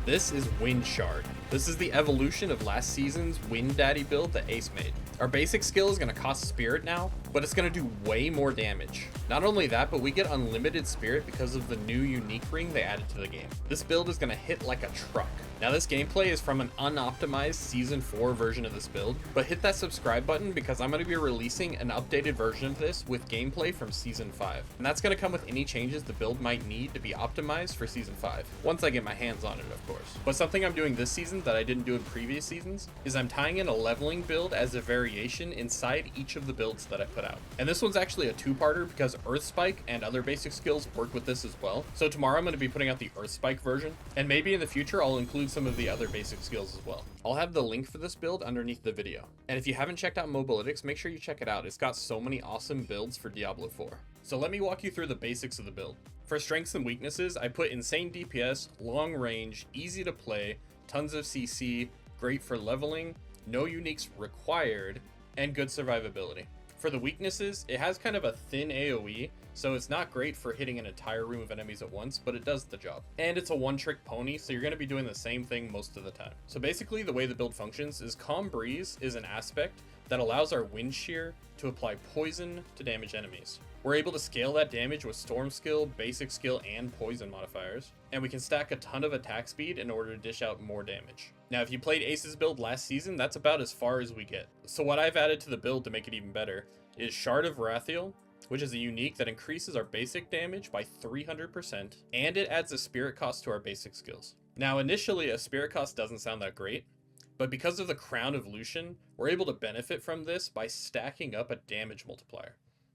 This is Wind Shard. This is the evolution of last season's Wind Daddy build that Ace made. Our basic skill is going to cost Spirit now, but it's going to do way more damage. Not only that, but we get unlimited Spirit because of the new unique ring they added to the game. This build is going to hit like a truck. Now this gameplay is from an unoptimized Season 4 version of this build, but hit that subscribe button because I'm going to be releasing an updated version of this with gameplay from Season 5. And that's going to come with any changes the build might need to be optimized for Season 5, once I get my hands on it of course. But something I'm doing this season that I didn't do in previous seasons is I'm tying in a leveling build as a variation inside each of the builds that I put out. And this one's actually a two-parter because Earth Spike and other basic skills work with this as well. So tomorrow I'm going to be putting out the Earth Spike version, and maybe in the future I'll include some of the other basic skills as well. I'll have the link for this build underneath the video. And if you haven't checked out Mobalytics, make sure you check it out. It's got so many awesome builds for Diablo 4. So let me walk you through the basics of the build. For strengths and weaknesses, I put insane DPS, long range, easy to play, tons of CC, great for leveling, no uniques required, and good survivability. For the weaknesses, it has kind of a thin AoE, so it's not great for hitting an entire room of enemies at once, but it does the job. And it's a one-trick pony, so you're going to be doing the same thing most of the time. So basically, the way the build functions is Calm Breeze is an aspect that allows our Wind Shear to apply poison to damage enemies. We're able to scale that damage with Storm Skill, Basic Skill, and Poison modifiers, and we can stack a ton of attack speed in order to dish out more damage. Now, if you played Ace's build last season, that's about as far as we get. So what I've added to the build to make it even better is Shard of Rathiel, which is a unique that increases our basic damage by 300%, and it adds a spirit cost to our basic skills. Now, initially, a spirit cost doesn't sound that great, but because of the Crown of Lucian, we're able to benefit from this by stacking up a damage multiplier.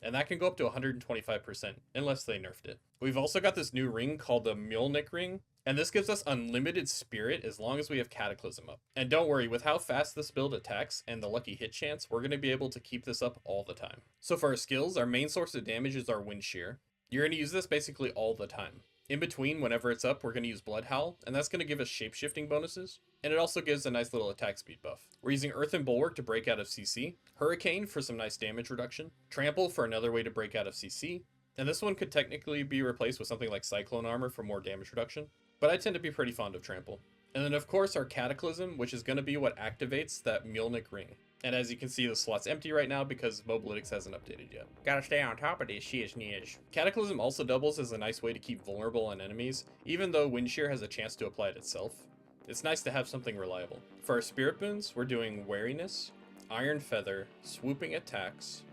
And that can go up to 125%, unless they nerfed it. We've also got this new ring called the Mjolnir ring, and this gives us unlimited spirit as long as we have Cataclysm up. And don't worry, with how fast this build attacks and the lucky hit chance, we're going to be able to keep this up all the time. So for our skills, our main source of damage is our Wind Shear. You're going to use this basically all the time. In between, whenever it's up, we're going to use Blood Howl, and that's going to give us shapeshifting bonuses, and it also gives a nice little attack speed buff. We're using Earthen Bulwark to break out of CC, Hurricane for some nice damage reduction, Trample for another way to break out of CC, and this one could technically be replaced with something like Cyclone Armor for more damage reduction, but I tend to be pretty fond of Trample. And then of course our Cataclysm, which is going to be what activates that Mjolnir ring. And as you can see, the slot's empty right now because Mobalytics hasn't updated yet. Gotta stay on top of this shiz. Cataclysm also doubles as a nice way to keep vulnerable on enemies, even though Wind Shear has a chance to apply it itself. It's nice to have something reliable. For our Spirit Boons, we're doing Wariness, Iron Feather, Swooping Attacks,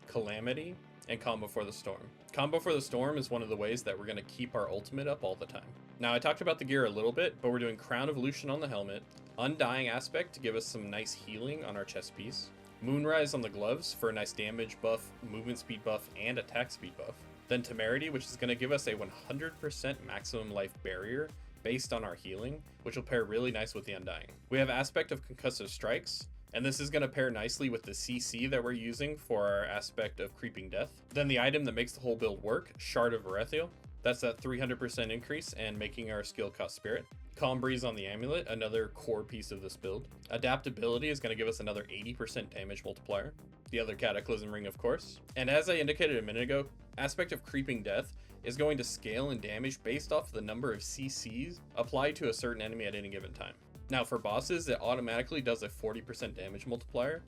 Calamity, and Combo for the Storm. Combo for the Storm is one of the ways that we're going to keep our ultimate up all the time. Now I talked about the gear a little bit, but we're doing Crown of Lucian on the helmet, Undying Aspect to give us some nice healing on our chest piece, Moonrise on the gloves for a nice damage buff, movement speed buff, and attack speed buff, then Temerity, which is going to give us a 100% maximum life barrier based on our healing, which will pair really nice with the Undying. We have Aspect of Concussive Strikes, and this is going to pair nicely with the CC that we're using for our Aspect of Creeping Death. Then the item that makes the whole build work, Shard of Rathiel. That's that 300% increase and making our skill cost Spirit. Calm Breeze on the Amulet, another core piece of this build. Adaptability is going to give us another 80% damage multiplier. The other Cataclysm ring, of course. And as I indicated a minute ago, Aspect of Creeping Death is going to scale in damage based off the number of CCs applied to a certain enemy at any given time. Now for bosses, it automatically does a 40% damage multiplier,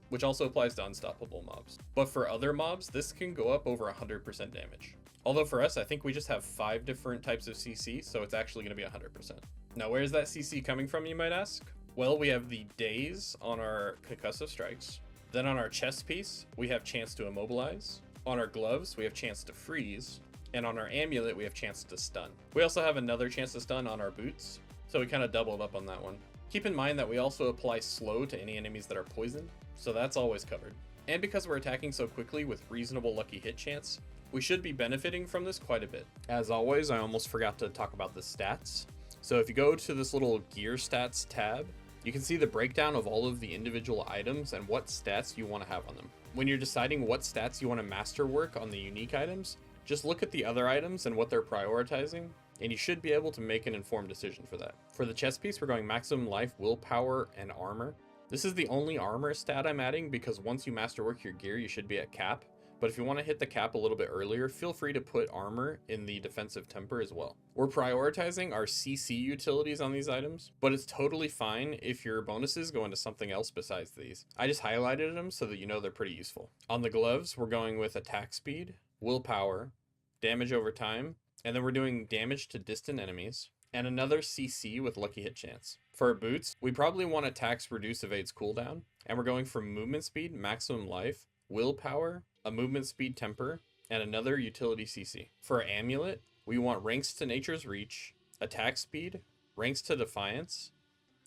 which also applies to unstoppable mobs. But for other mobs, this can go up over 100% damage. Although for us, I think we just have 5 different types of CC, so it's actually going to be 100%. Now where's that CC coming from, you might ask? Well, we have the Daze on our Concussive Strikes. Then on our chest piece, we have chance to immobilize. On our gloves, we have chance to freeze. And on our amulet, we have chance to stun. We also have another chance to stun on our boots, so we kind of doubled up on that one. Keep in mind that we also apply slow to any enemies that are poisoned, so that's always covered. And because we're attacking so quickly with reasonable lucky hit chance, we should be benefiting from this quite a bit. As always, I almost forgot to talk about the stats. So if you go to this little gear stats tab, you can see the breakdown of all of the individual items and what stats you want to have on them. When you're deciding what stats you want to masterwork on the unique items, just look at the other items and what they're prioritizing, and you should be able to make an informed decision for that. For the chest piece, we're going maximum life, willpower, and armor. This is the only armor stat I'm adding because once you masterwork your gear, you should be at cap. but if you want to hit the cap a little bit earlier, feel free to put armor in the defensive temper as well. We're prioritizing our CC utilities on these items, but it's totally fine if your bonuses go into something else besides these. I just highlighted them so that you know they're pretty useful. On the gloves, we're going with attack speed, willpower, damage over time, and then we're doing damage to distant enemies, and another CC with lucky hit chance. For our boots, we probably want attacks reduce evades cooldown, and we're going for movement speed, maximum life, willpower, a movement speed temper, and another utility CC. For our amulet, we want ranks to nature's reach, attack speed, ranks to defiance,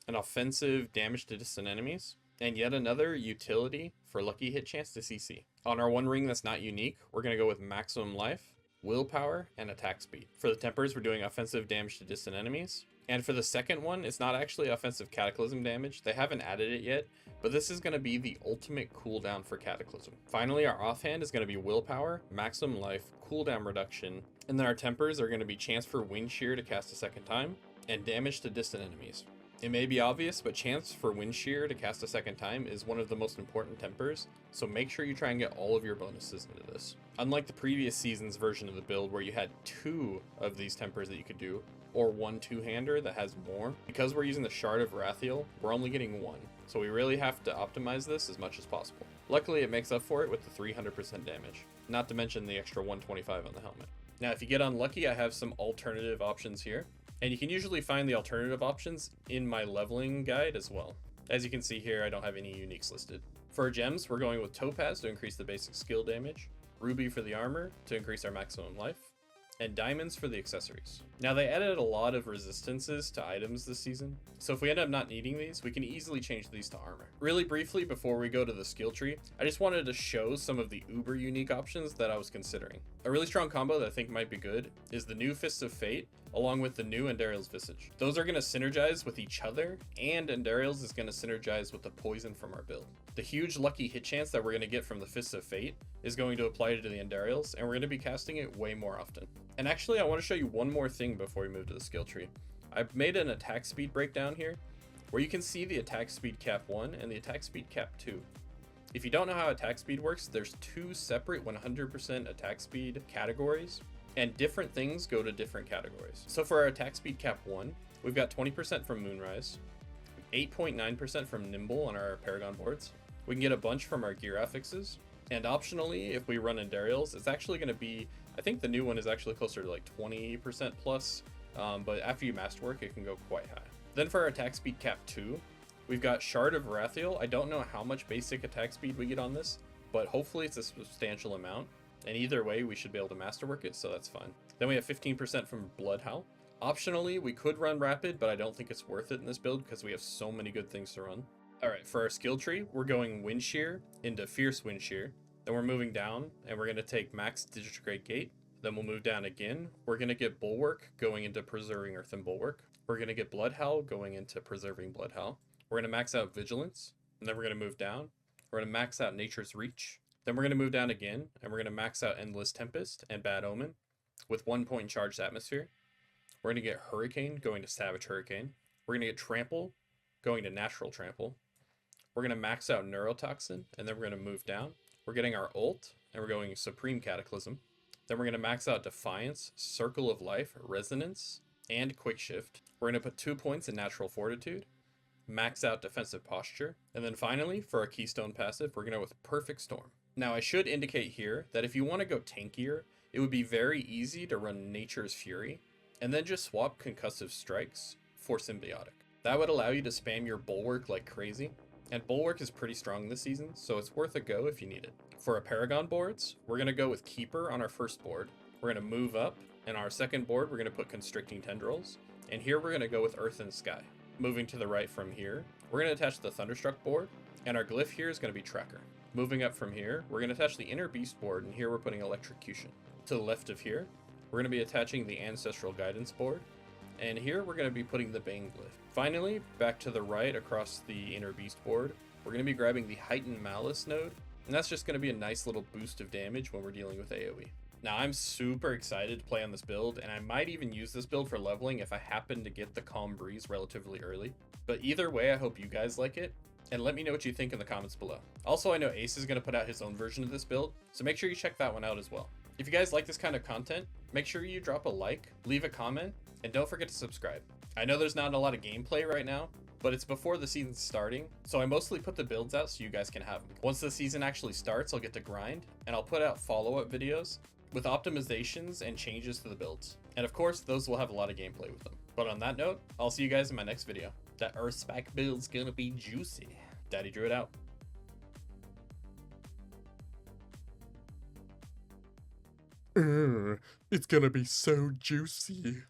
an offensive damage to distant enemies, and yet another utility for lucky hit chance to CC. On our one ring that's not unique, we're going to go with maximum life, willpower, and attack speed. For the tempers, we're doing offensive damage to distant enemies. And for the second one, it's not actually offensive cataclysm damage. They haven't added it yet, but this is going to be the ultimate cooldown for cataclysm. Finally, our offhand is going to be willpower, maximum life, cooldown reduction, and then our tempers are going to be chance for wind shear to cast a second time, and damage to distant enemies. It may be obvious, but chance for wind shear to cast a second time is one of the most important tempers, so make sure you try and get all of your bonuses into this. Unlike the previous season's version of the build where you had 2 of these tempers that you could do, or 1 two-hander that has more, because we're using the Shard of Rathiel, we're only getting 1, so we really have to optimize this as much as possible. Luckily, it makes up for it with the 300% damage, not to mention the extra 125 on the helmet. Now, if you get unlucky, I have some alternative options here. And you can usually find the alternative options in my leveling guide as well. As you can see here, I don't have any uniques listed. For our gems, we're going with Topaz to increase the basic skill damage, Ruby for the armor to increase our maximum life, and diamonds for the accessories. Now, they added a lot of resistances to items this season, so if we end up not needing these, we can easily change these to armor. Really briefly, before we go to the skill tree, I just wanted to show some of the uber unique options that I was considering. A really strong combo that I think might be good is the new Fists of Fate, along with the new Andariel's Visage. Those are going to synergize with each other, and Andariel's is going to synergize with the poison from our build. The huge lucky hit chance that we're going to get from the Fists of Fate is going to apply to the Andariel's, and we're going to be casting it way more often. And actually, I want to show you one more thing before we move to the skill tree. I've made an attack speed breakdown here, where you can see the attack speed cap 1 and the attack speed cap 2. If you don't know how attack speed works, there's 2 separate 100% attack speed categories, and different things go to different categories. So for our attack speed cap 1, we've got 20% from Moonrise, 8.9% from Nimble on our Paragon boards. We can get a bunch from our gear affixes, and optionally, if we run Andariel's, it's actually going to be, I think the new one is actually closer to like 20% plus, but after you masterwork, it can go quite high. Then for our attack speed cap 2, we've got Shard of Rathiel. I don't know how much basic attack speed we get on this, but hopefully it's a substantial amount. And either way, we should be able to masterwork it, so that's fine. Then we have 15% from Bloodhowl. Optionally, we could run Rapid, but I don't think it's worth it in this build because we have so many good things to run. Alright, for our skill tree, we're going Wind Shear into Fierce Wind Shear. Then we're moving down, and we're going to take Max Digitrate Gate. Then we'll move down again. We're going to get Bulwark going into Preserving Earthen Bulwark. We're going to get Bloodhowl going into Preserving Bloodhowl. We're going to max out Vigilance, and then we're going to move down. We're going to max out Nature's Reach. Then we're going to move down again, and we're going to max out Endless Tempest and Bad Omen with 1 point charged atmosphere. We're going to get Hurricane going to Savage Hurricane. We're going to get Trample going to Natural Trample. We're going to max out Neurotoxin, and then we're going to move down. We're getting our ult, and we're going Supreme Cataclysm. Then we're going to max out Defiance, Circle of Life, Resonance, and Quick Shift. We're going to put 2 points in Natural Fortitude, max out Defensive Posture, and then finally, for our Keystone passive, we're going to go with Perfect Storm. Now, I should indicate here that if you want to go tankier, it would be very easy to run Nature's Fury, and then just swap Concussive Strikes for Symbiotic. That would allow you to spam your Bulwark like crazy, and Bulwark is pretty strong this season, so it's worth a go if you need it. For our Paragon boards, we're going to go with Keeper on our first board. We're going to move up, and our second board, we're going to put Constricting Tendrils, and here we're going to go with Earth and Sky. Moving to the right from here, we're going to attach the Thunderstruck board, and our glyph here is going to be Tracker. Moving up from here, we're going to attach the Inner Beast board, and here we're putting Electrocution. To the left of here, we're going to be attaching the Ancestral Guidance board, and here we're going to be putting the Bane glyph. Finally, back to the right across the Inner Beast board, we're going to be grabbing the Heightened Malice node, and that's just going to be a nice little boost of damage when we're dealing with AoE. Now, I'm super excited to play on this build, and I might even use this build for leveling if I happen to get the Calm Breeze relatively early. But either way, I hope you guys like it. and let me know what you think in the comments below. Also, I know Ace is going to put out his own version of this build, so make sure you check that one out as well. If you guys like this kind of content, make sure you drop a like, leave a comment, and don't forget to subscribe. I know there's not a lot of gameplay right now, but it's before the season's starting, so I mostly put the builds out so you guys can have them. Once the season actually starts, I'll get to grind, and I'll put out follow-up videos with optimizations and changes to the builds. And of course, those will have a lot of gameplay with them. But on that note, I'll see you guys in my next video. That Earth Spec build's gonna be juicy. Daddy Druid out. It's gonna be so juicy.